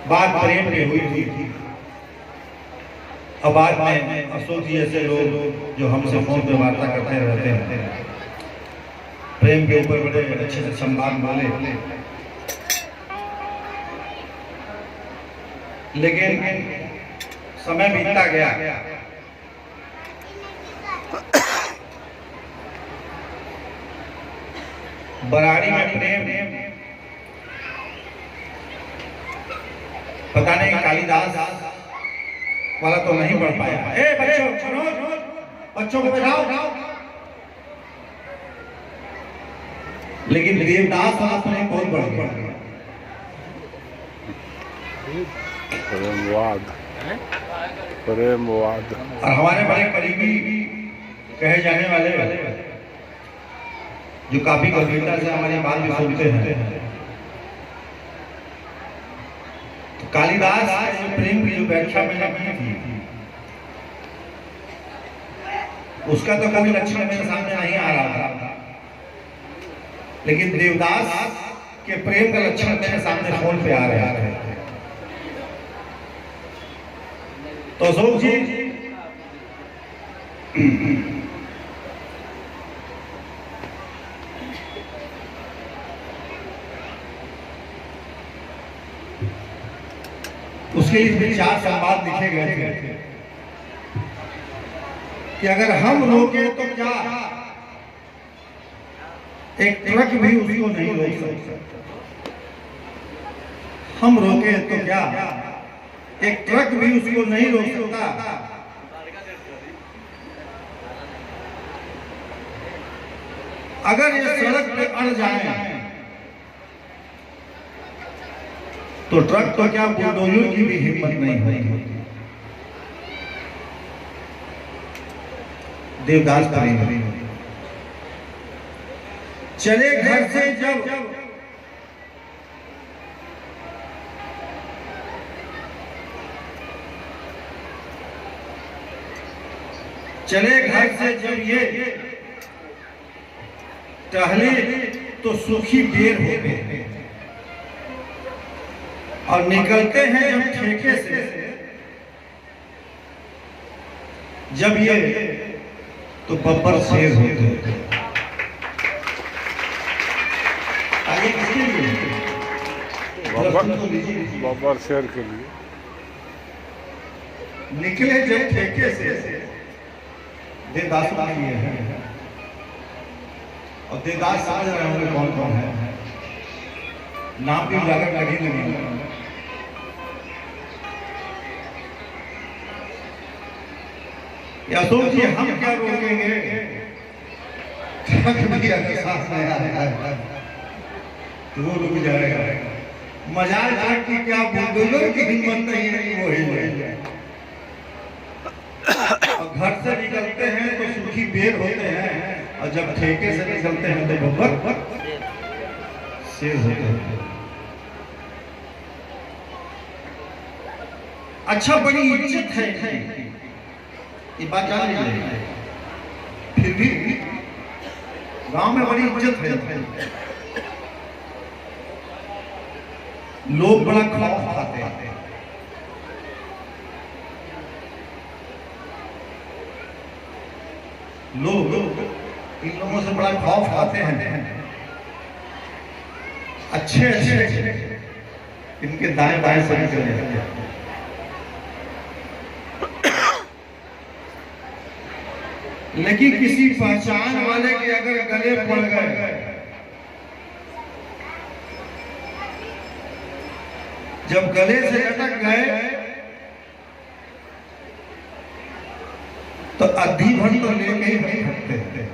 बात प्रेम की हुई थी। अब बाद में अशोक जी ऐसे लोग जो हमसे फोन पे वार्ता करते रहते हैं, प्रेम के ऊपर बड़े अच्छे से संवाद बोले, लेकिन समय बीतता गया। बराड़ी में प्रेम पता नहीं कालिदास वाला तो नहीं बढ़ पाया। ए बच्चों को बैठाओ। लेकिन देवदास आपने बहुत बढ़ गया। प्रेमवाद और हमारे बड़े करीबी कहे जाने वाले जो काफी गंभीरता से हमारी बात भी सुनते हैं, तो कालिदास प्रेम की जो व्याख्या मैंने की थी, उसका तो कोई लक्षण मेरे सामने नहीं आ रहा था, लेकिन देवदास के प्रेम का लक्षण मेरे सामने फोन पे आ रहा है। तो अशोक जी उसके लिए 4 संवाद लिखे गए थे कि अगर हम रोके तो क्या एक ट्रक भी उसको नहीं रोक सकता। हम रोके तो क्या एक ट्रक भी उसको नहीं रोक सकता। अगर ये सड़क पे अड़ जाए तो ट्रक तो क्या बुलडोजर की भी हिम्मत नहीं होती। देवदास प्रेम चले घर से जब चले घर से जब ये टहले तो सूखी बेर हो गए, और निकलते हैं जब ठेके से, जब ये तो बब्बर शेर होते हैं। आगे किसके लिए? बब्बर शेर के लिए निकले जब ठेके से, देवदास के लिए है। और देवदास समझ रहे होंगे कौन कौन है, नाम भी उजागर लगेंगे। अशोक जी हम क्या रोकेंगे, ट्रक भी अगर साथ में आएगा तो वो रुक जाएगा। मजाल ट्रक की क्या बुलडोजर की हिम्मत नहीं है कि वो हिल जाए। और घर से निकलते हैं तो सूखी बेर होते हैं, और जब ठेके से निकलते हैं तो बब्बर शेर होते हैं। अच्छा, बड़ी इज्जत है ये बात जान लीजिए, फिर भी गांव में बड़ी इज्जत है। लोग बड़ा खौफ खाते हैं। लोग इन लोगों से बड़ा खौफ खाते हैं। अच्छे इनके दाएं बाएं से चले जाते हैं। लेकिन किसी पहचान वाले के अगर गले पड़ गए, जब गले से अटक गए तो अद्धी भर तो लेके ही हटते हैं।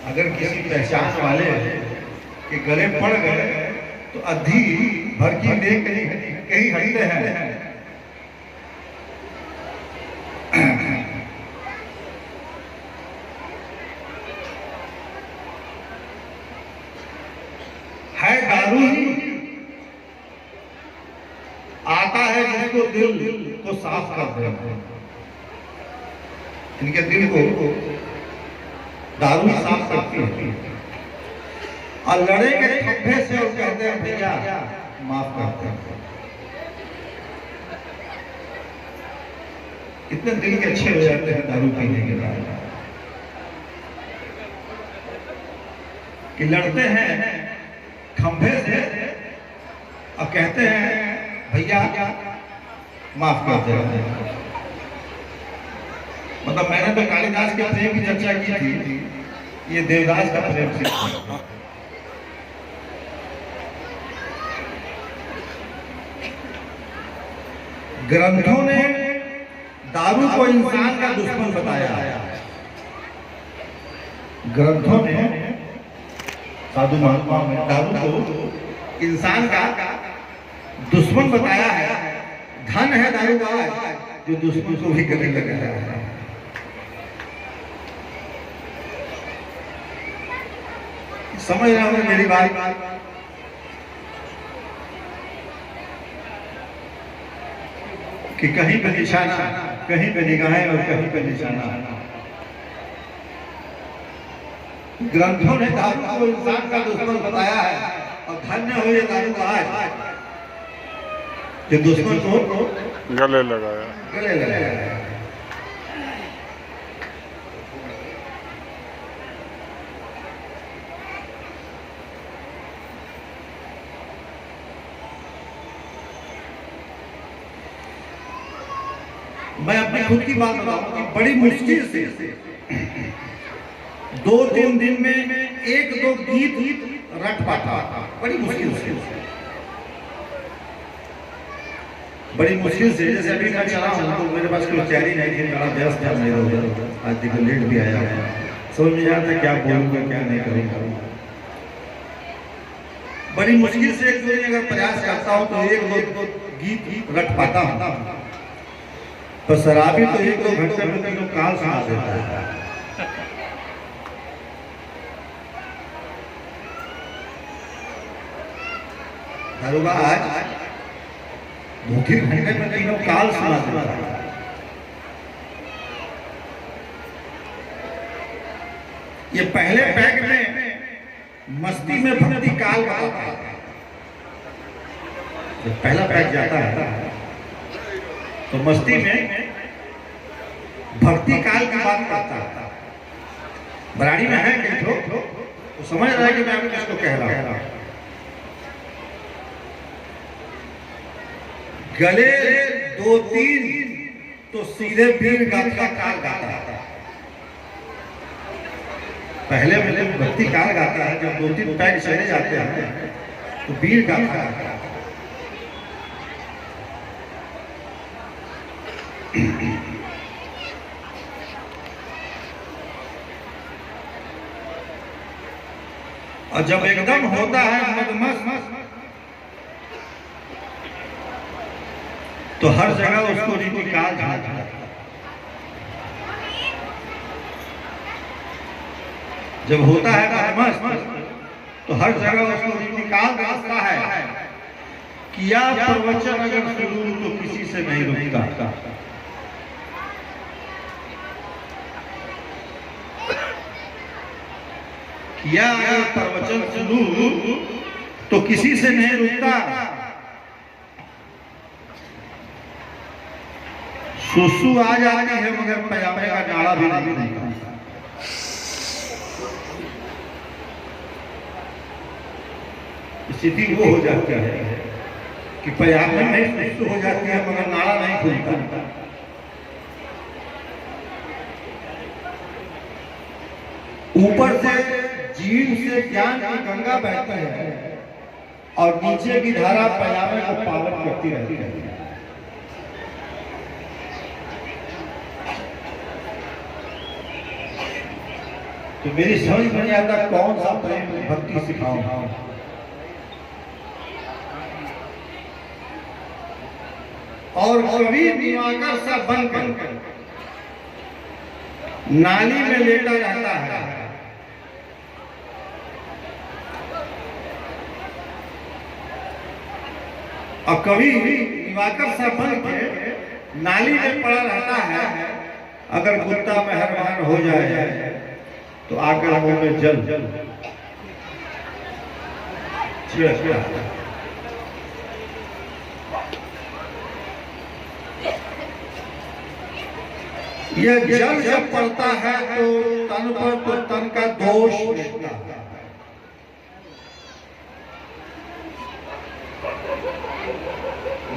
अगर किसी पहचान वाले के गले पड़ गए तो अद्धी भर की लेके ही हटते हैं। है दारू ही आता है जिसको दिल को साफ कर दे। इनके दिल को दारू साफ करती है। और लड़ेंगे खंभे से और कहते हैं भैया माफ करते हैं। इतने दिल के अच्छे हो जाते हैं दारू पीने के बाद कि लड़ते हैं खंभे से और कहते हैं भैया माफ करते हैं। मतलब मैंने तो कालिदास के प्रेम की चर्चा की थी, ये देवदास का प्रेम से। ग्रंथों ने दारू को इंसान का दुश्मन बताया है। ग्रंथों ने साधु महात्माओं ने दारू को इंसान का दुश्मन बताया है। धन है दारू का जो दुश्मन को भी गले लग रहा है। समझ रहे हो मेरी बात? कि कहीं पे निशाना, कहीं पे निगाहें और कहीं पे निशाना। ग्रंथों ने दारू को इंसान का दुश्मन बताया है और धन्य हो ये दारू का आज जो दुश्मन को गले लगाया। गले लगाया। मैं अपनी खुद की बात बताऊं कि बड़ी मुश्किल से 2-3 दिन में 1-2 गीत रट पाता, बड़ी मुश्किल से। बड़ी मुश्किल से। जैसे अभी मैं चला हूं तो मेरे पास कोई तैयारी नहीं थी, बड़ा व्यस्त था मैं इधर। आज देखो लेट भी आया, समझ में आता क्या बोलूंगा क्या नहीं करूंगा। बड़ी मुश्किल से एक दिन अगर प्रयास करता हूं तो 1-2 गीत रट पाता हूं। तो शराबी तो 1-2 घंटे में तीनों काल सुना देता है। दारोगा आज 2-3 घंटे में तीनों काल सुना देता है। ये पहले पैक में मस्ती में भक्ति काल बताता है। जब पहला पैक जाता है तो मस्ती में भक्ति काल की बात करता है। बराड़ी में है कहीं तो समझ रहा है कि मैं किसको कह रहा हूं। गले 2-3 तो सीधे बीर गाथा का काल गाता है। पहले भक्ति काल गाता है, जब 2-3 पैर चले जाते हैं तो बीर गाथा गाता है। और जब एकदम होता है मदमस्त तो हर जगह उसको रीति काल जाता है। जब होता है मदमस्त तो हर जगह उसको रीति काल जाता है। किया प्रवचन अगर शुरू तो किसी से नहीं रुकता। किया अगर प्रवचन शुरू तो किसी से नहीं रुकता। सुसु आ जाती है मगर पजामे का नाड़ा भी नहीं देता। स्थिति वो हो जाती है कि पजामे में सुसु हो जाती है मगर नाड़ा नहीं खुलता। ऊपर से जीव से ज्ञान की गंगा बहती है और नीचे की धारा पजामे को पावन करती रहती है। तो मेरी समझ में नहीं आता कौन सा प्रेम भक्ति सिखाऊं। और कभी दिमागर सा बनकर नाली में लेटा रहता है। और कभी दिवाकर सा बन के नाली में पड़ा रहता है। अगर कुत्ता मेहरबान हो जाए तो आकर मुंह में जल छिड़कता है। यह जल जब पड़ता है तो तन पर तो तन का दोष मिटता है।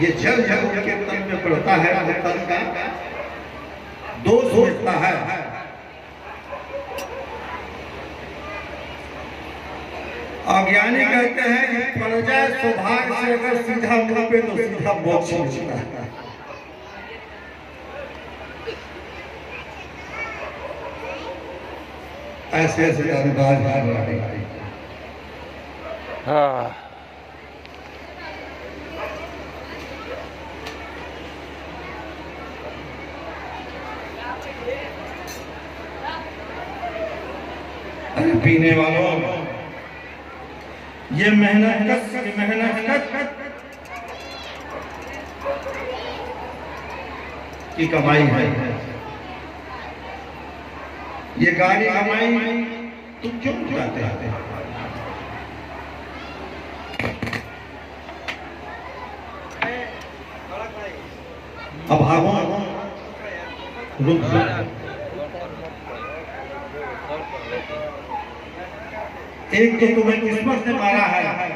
ये जल जब उनके तन में पड़ता है तो तन का दोष मिटता है। अज्ञानी कहते हैं कि पड़ जाए सौभाग्य से अगर सीधा मुंह पे तो सीधा मोक्ष मिलता है। ऐसे ऐसे अंदाज आ रहे हैं। हाँ अरे पीने वालों, ये मेहनत की कमाई है। ये गाड़ी कमाई तुम क्यों चुराते आते? अब भागो, रुक जाओ। एक तो तुम्हें किस्मत ने मारा है,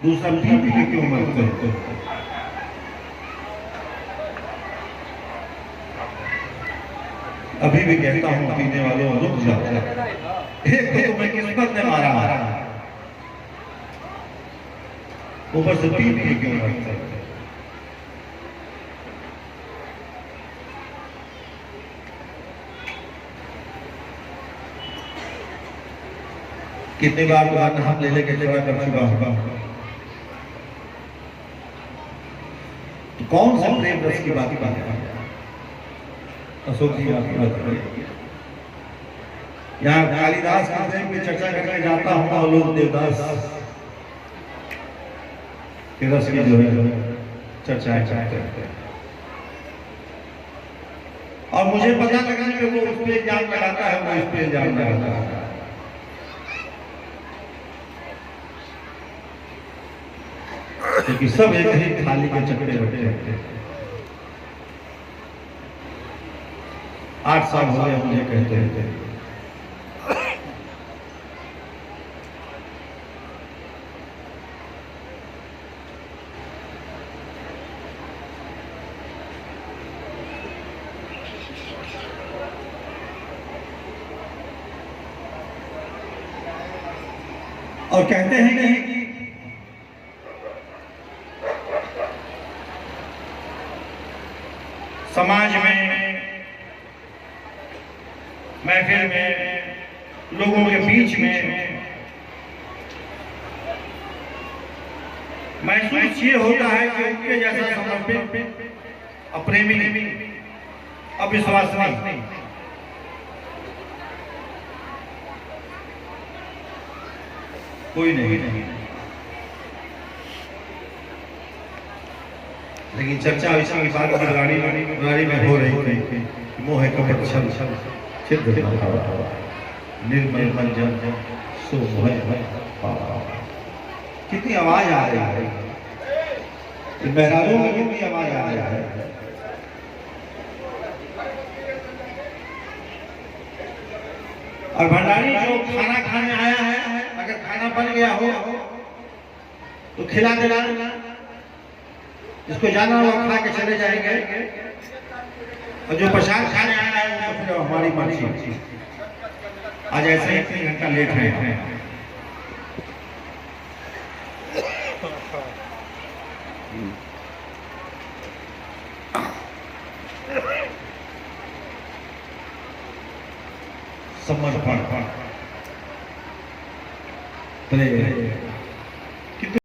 दूसरा पी पी के क्यों मरते हो? अभी भी कहता हूँ पीने वालों, रुक जाओ। एक तो तुम्हें किस्मत ने मारा है, ऊपर से पी पी के क्यों मरते हो? कितनी बार हम ले लेके सेवा कर चुका होगा। तो कौन सा प्रेम रस की बात है? अशोक जी आपकी बात करिए। यहाँ कालिदास के प्रेम की चर्चा करने जाता हूँ और लोग देवदास के रस की जो है चर्चाएं करते हैं। और मुझे पता लगा कि वो उस पर इल्जाम लगाता है, वो इस पर इल्जाम लगाता है। क्योंकि सब एक ही थाली के चक्कर बैठे रहते हैं। 8 साल हो गए मुझे कहते रहते हैं। और कहते हैं कि समाज में, महफिल में, लोगों के बीच में महसूस ये होता है कि उनके जैसा समर्पित, अप्रेमी, अविश्वासी कोई नहीं। लेकिन चर्चा ऐसा विशाल गाड़ी में हो रही थी। मोह कपट छल छिद्र निर्मल मंजन सो मोह। कितनी आवाज आ रही है, मेहरारों में कितनी आवाज आ रही है। और भंडारी जो खाना खाने आया है, अगर खाना बन गया हो तो खिला देना, जिसको जाना हो खा के चले जाएंगे, और जो प्रसाद खाने आया है वो फिर हमारी मर्जी। आज ऐसे ही 3 घंटा लेट है। समर्पण प्रेम